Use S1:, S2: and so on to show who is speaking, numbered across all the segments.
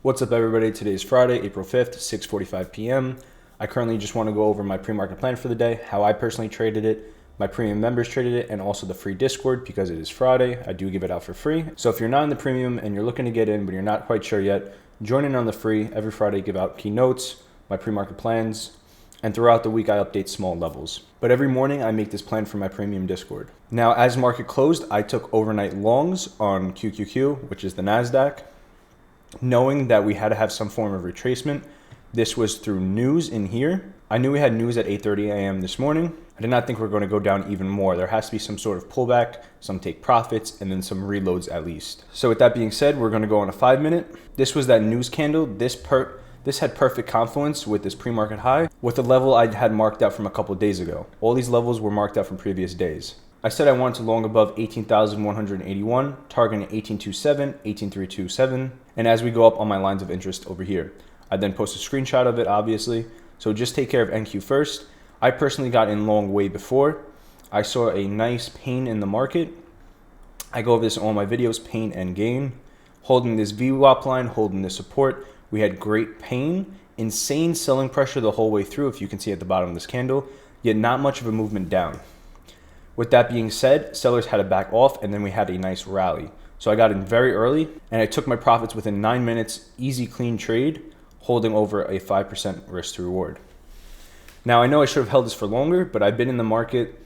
S1: What's up, everybody? Today is Friday, April 5th, 6:45 p.m. I currently just want to go over my pre-market plan for the day, how I personally traded it, my premium members traded it, and also the free Discord because it is Friday. I do give it out for free. So if you're not in the premium and you're looking to get in, but you're not quite sure yet, join in on the free. Every Friday, I give out keynotes, my pre-market plans, and throughout the week, I update small levels. But every morning, I make this plan for my premium Discord. Now, as market closed, I took overnight longs on QQQ, which is the Nasdaq, knowing that we had to have some form of retracement. This was through news in here. I knew we had news at 8:30 a.m. this morning. I did not think we were going to go down even more. There has to be some sort of pullback, some take profits, and then some reloads at least. So with that being said, we're going to go on a 5-minute. This was that news candle. This had perfect confluence with this pre-market high with the level I had marked out from a couple of days ago. All these levels were marked out from previous days. I said I wanted to long above 18,181, targeting 18.27, 18.327, and as we go up on my lines of interest over here. I then post a screenshot of it, obviously. So just take care of NQ first. I personally got in long way before. I saw a nice pain in the market. I go over this in all my videos, pain and gain. Holding this VWAP line, holding this support. We had great pain, insane selling pressure the whole way through, if you can see at the bottom of this candle, yet not much of a movement down. With that being said, sellers had to back off, and then we had a nice rally. So I got in very early, and I took my profits within 9 minutes, easy, clean trade, holding over a 5% risk to reward. Now, I know I should have held this for longer, but I've been in the market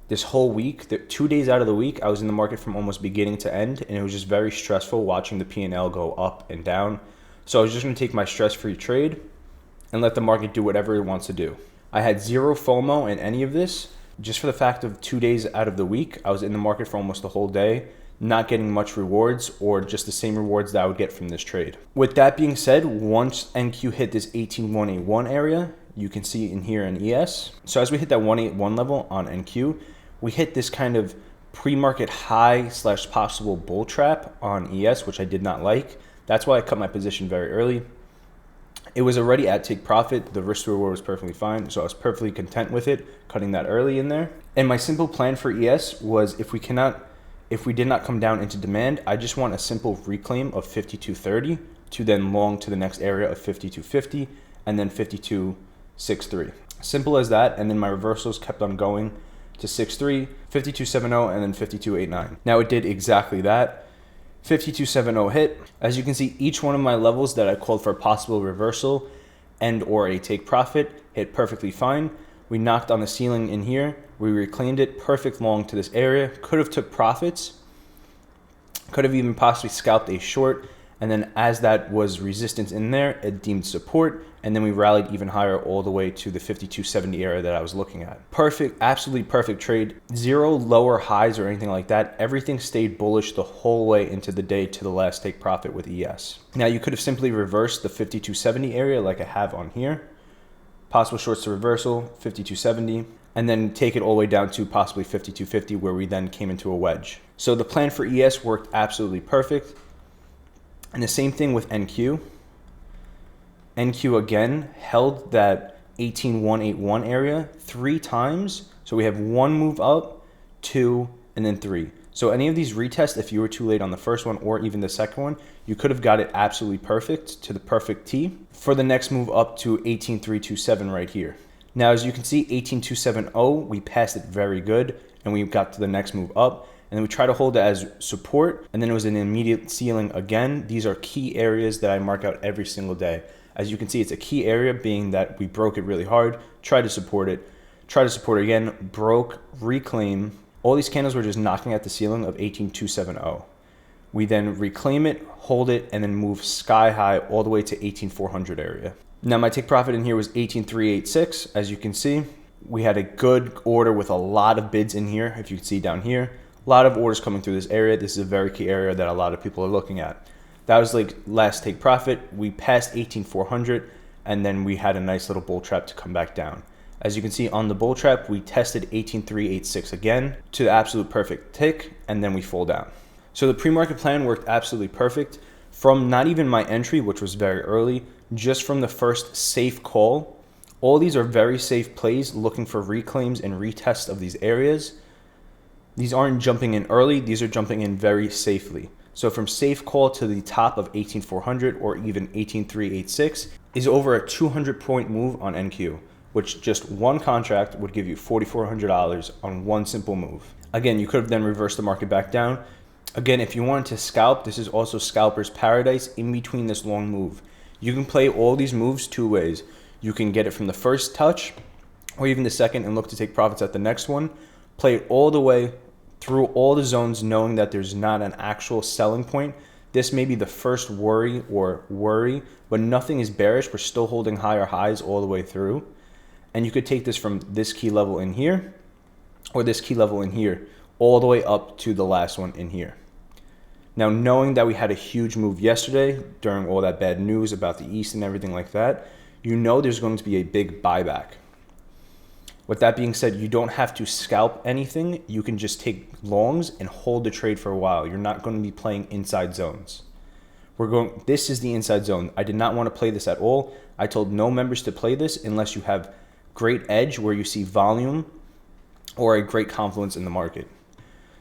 S1: this whole week. 2 days out of the week, I was in the market from almost beginning to end, and it was just very stressful watching the P&L go up and down. So I was just going to take my stress-free trade and let the market do whatever it wants to do. I had zero FOMO in any of this. Just for the fact of 2 days out of the week, I was in the market for almost the whole day, not getting much rewards or just the same rewards that I would get from this trade. With that being said, once NQ hit this 18,181 area, you can see in here in ES. So as we hit that 181 level on NQ, we hit this kind of pre-market high / possible bull trap on ES, which I did not like. That's why I cut my position very early. It was already at take profit. The risk to reward was perfectly fine. So I was perfectly content with it, cutting that early in there. And my simple plan for ES was if we did not come down into demand, I just want a simple reclaim of 52.30 to then long to the next area of 52.50 and then 52.63. Simple as that. And then my reversals kept on going to 6.3, 52.70, and then 52.89. Now it did exactly that. 52.70 hit. As you can see, each one of my levels that I called for a possible reversal and or a take profit hit perfectly fine. We knocked on the ceiling in here. We reclaimed it, perfect long to this area. Could have took profits. Could have even possibly scalped a short. And then as that was resistance in there, it deemed support. And then we rallied even higher all the way to the 52.70 area that I was looking at. Perfect, absolutely perfect trade. Zero lower highs or anything like that. Everything stayed bullish the whole way into the day to the last take profit with ES. Now you could have simply reversed the 52.70 area like I have on here. Possible shorts to reversal, 52.70. And then take it all the way down to possibly 52.50 where we then came into a wedge. So the plan for ES worked absolutely perfect. And the same thing with NQ. NQ again held that 18,181 area 3 times. So we have 1 move up, 2, and then 3. So any of these retests, if you were too late on the first one or even the second one, you could have got it absolutely perfect to the perfect T for the next move up to 18,327 right here. Now, as you can see, 18,270, we passed it very good, and we got to the next move up. And then we try to hold it as support, and then it was an immediate ceiling again. These are key areas that I mark out every single day. As you can see, it's a key area being that we broke it really hard, tried to support it again, broke, reclaim. All these candles were just knocking at the ceiling of 18,270. We then reclaim it, hold it, and then move sky high all the way to 18,400 area. Now my take profit in here was 18,386. As you can see, we had a good order with a lot of bids in here. If you can see down here, a lot of orders coming through this area. This is a very key area that a lot of people are looking at. That was like last take profit. We passed 18,400 and then we had a nice little bull trap to come back down. As you can see on the bull trap, we tested 18,386 again to the absolute perfect tick, and then we fall down. So the pre-market plan worked absolutely perfect from not even my entry, which was very early, just from the first safe call. All these are very safe plays looking for reclaims and retests of these areas. These aren't jumping in early, these are jumping in very safely. So from safe call to the top of 18,400 or even 18,386 is over a 200 point move on NQ, which just one contract would give you $4,400 on one simple move. Again, you could have then reversed the market back down. Again, if you wanted to scalp, this is also scalper's paradise in between this long move. You can play all these moves two ways. You can get it from the first touch or even the second and look to take profits at the next one. Play it all the way through all the zones knowing that there's not an actual selling point. This may be the first worry, but nothing is bearish. We're still holding higher highs all the way through. And you could take this from this key level in here or this key level in here all the way up to the last one in here. Now, knowing that we had a huge move yesterday during all that bad news about the East and everything like that, you know there's going to be a big buyback. With that being said, you don't have to scalp anything. You can just take longs and hold the trade for a while. You're not going to be playing inside zones. This is the inside zone. I did not want to play this at all. I told no members to play this unless you have great edge where you see volume or a great confluence in the market.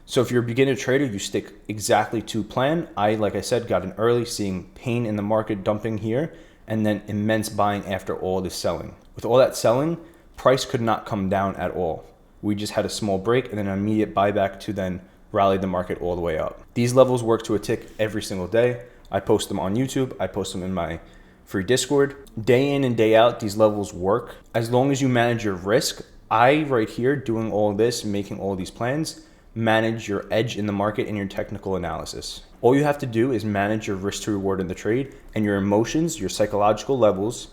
S1: So if you're a beginner trader, you stick exactly to plan. Like I said, got in early, seeing pain in the market dumping here, and then immense buying after all this selling. With all that selling, price could not come down at all. We just had a small break and then an immediate buyback to then rally the market all the way up. These levels work to a tick every single day. I post them on YouTube. I post them in my free Discord. Day in and day out, these levels work. As long as you manage your risk, right here doing all this, making all these plans, manage your edge in the market and your technical analysis. All you have to do is manage your risk to reward in the trade and your emotions, your psychological levels,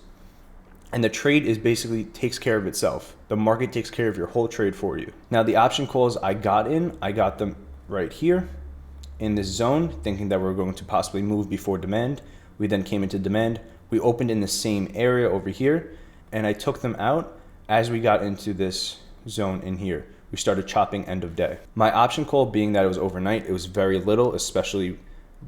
S1: and the trade is basically takes care of itself. The market takes care of your whole trade for you. Now, the option calls I got them right here in this zone, thinking that we're going to possibly move before demand. We then came into demand. We opened in the same area over here, and I took them out as we got into this zone in here. We started chopping end of day. My option call being that it was overnight, it was very little, especially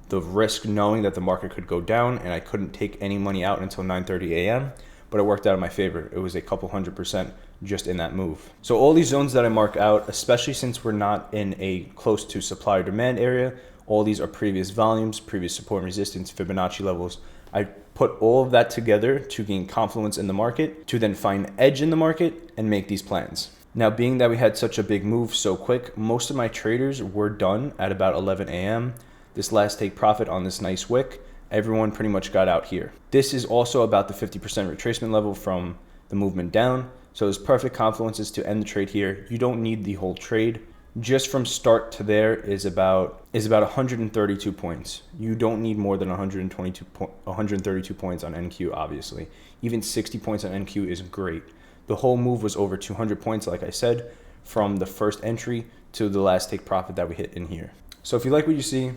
S1: the risk knowing that the market could go down and I couldn't take any money out until 9:30 a.m. But it worked out in my favor. It was a couple 100% just in that move. So all these zones that I mark out, especially since we're not in a close to supply or demand area, all these are previous volumes, previous support and resistance, Fibonacci levels. I put all of that together to gain confluence in the market, to then find edge in the market and make these plans. Now, being that we had such a big move so quick, most of my traders were done at about 11 a.m. This last take profit on this nice wick, everyone pretty much got out here. This is also about the 50% retracement level from the movement down. So there's perfect confluences to end the trade here. You don't need the whole trade. Just from start to there is about 132 points. You don't need more than 132 points on NQ, obviously. Even 60 points on NQ is great. The whole move was over 200 points, like I said, from the first entry to the last take profit that we hit in here. So if you like what you see,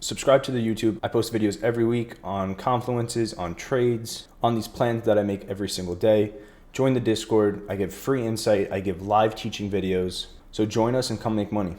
S1: subscribe to the YouTube. I post videos every week on confluences, on trades, on these plans that I make every single day. Join the Discord. I give free insight. I give live teaching videos. So join us and come make money.